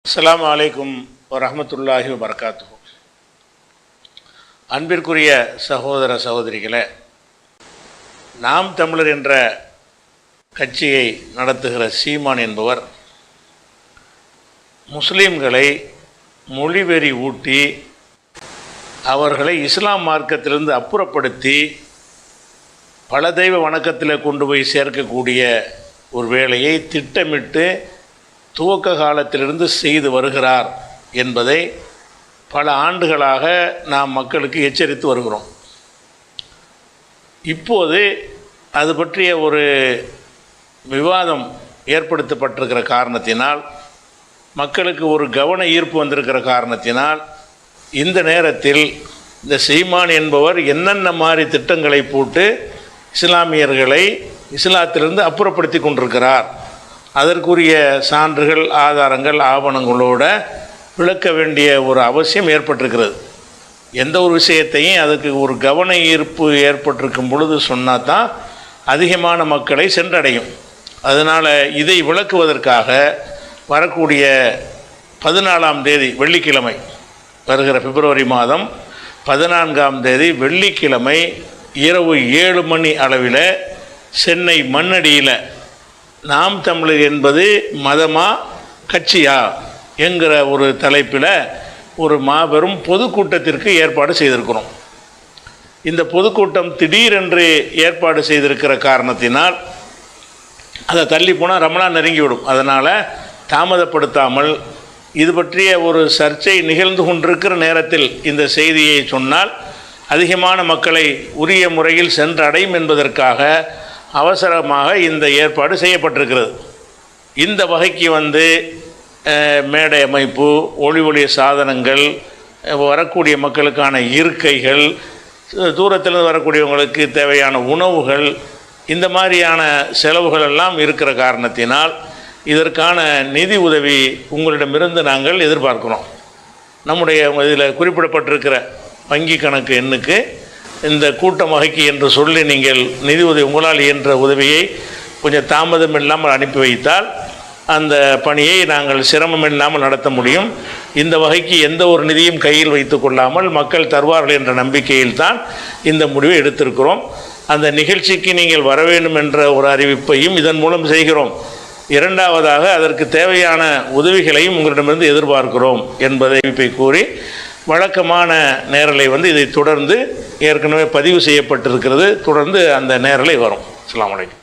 அஸ்ஸலாமு அலைக்கும் வரஹ்மத்துல்லாஹி வபரகாத்துஹு. அன்பிற்குரிய சகோதர சகோதரிகளே, நாம் தமிழர் என்ற கட்சியை நடத்துகிற சீமான் என்பவர் முஸ்லீம்களை மொழிவெறி ஊட்டி அவர்களை இஸ்லாம் மார்க்கத்திலிருந்து அப்புறப்படுத்தி பல தெய்வ வணக்கத்தில் கொண்டு போய் சேர்க்கக்கூடிய ஒரு வேலையை திட்டமிட்டு துவக்க காலத்திலிருந்து செய்து வருகிறார் என்பதை பல ஆண்டுகளாக நாம் மக்களுக்கு எச்சரித்து வருகிறோம். இப்போது அது பற்றிய ஒரு விவாதம் ஏற்படுத்தப்பட்டிருக்கிற காரணத்தினால், மக்களுக்கு ஒரு கவன ஈர்ப்பு வந்திருக்கிற காரணத்தினால், இந்த நேரத்தில் இந்த சீமான் என்பவர் என்னென்ன மாதிரி திட்டங்களை போட்டு இஸ்லாமியர்களை இஸ்லாத்திலிருந்து அப்புறப்படுத்தி கொண்டிருக்கிறார், அதற்குரிய சான்றுகள், ஆதாரங்கள், ஆவணங்களோடு விளக்க வேண்டிய ஒரு அவசியம் ஏற்பட்டிருக்கிறது. எந்த ஒரு விஷயத்தையும் அதுக்கு ஒரு கவன ஈர்ப்பு ஏற்பட்டிருக்கும் பொழுது சொன்னால் தான் அதிகமான மக்களை சென்றடையும். அதனால் இதை விளக்குவதற்காக வரக்கூடிய 14ஆம் தேதி வெள்ளிக்கிழமை, வருகிற பிப்ரவரி மாதம் 14ஆம் தேதி வெள்ளிக்கிழமை இரவு 7 மணி அளவில் சென்னை மண்ணடியில் நாம் தமிழர் என்பது மதமா கட்சியா என்கிற ஒரு தலைப்பில் ஒரு மாபெரும் பொதுக்கூட்டத்திற்கு ஏற்பாடு செய்திருக்கிறோம். இந்த பொதுக்கூட்டம் திடீரென்று ஏற்பாடு செய்திருக்கிற காரணத்தினால் அதை தள்ளி போனால் ரமலான் நெருங்கிவிடும். அதனால் தாமதப்படுத்தாமல் இது பற்றிய ஒரு சர்ச்சை நிகழ்ந்து கொண்டிருக்கிற நேரத்தில் இந்த செய்தியை சொன்னால் அதிகமான மக்களை உரிய முறையில் சென்றடையும் என்பதற்காக அவசரமாக இந்த ஏற்பாடு செய்யப்பட்டிருக்கிறது. இந்த வகைக்கு மேடை அமைப்பு, ஒளி சாதனங்கள், வரக்கூடிய மக்களுக்கான இருக்கைகள், தூரத்திலிருந்து வரக்கூடியவங்களுக்கு தேவையான உணவுகள், இந்த மாதிரியான செலவுகள் எல்லாம் இருக்கிற காரணத்தினால் இதற்கான நிதி உதவி உங்களிடமிருந்து நாங்கள் எதிர்பார்க்கிறோம். நம்முடைய இதில் குறிப்பிடப்பட்டிருக்கிற வங்கி கணக்கு எண்ணுக்கு இந்த கூட்டம் வகைக்கு என்று சொல்லி நீங்கள் நிதி உதவி, உங்களால் என்ற உதவியை கொஞ்சம் தாமதம் இல்லாமல் அனுப்பி வைத்தால் அந்த பணியை நாங்கள் சிரமம் இல்லாமல் நடத்த முடியும். இந்த வகைக்கு எந்த ஒரு நிதியும் கையில் வைத்து கொள்ளாமல் மக்கள் தருவார்கள் என்ற நம்பிக்கையில் தான் இந்த முடிவை எடுத்திருக்கிறோம். அந்த நிகழ்ச்சிக்கு நீங்கள் வர வேண்டும் என்ற ஒரு அறிவிப்பையும் இதன் மூலம் செய்கிறோம். இரண்டாவதாக அதற்கு தேவையான உதவிகளையும் உங்களிடமிருந்து எதிர்பார்க்கிறோம் என்பதை கூறி வழக்கமான நேரலை இதை தொடர்ந்து ஏற்கனவே பதிவு செய்யப்பட்டிருக்கிறது. தொடர்ந்து அந்த நேரலை வரும். அஸ்ஸலாமு அலைக்கும்.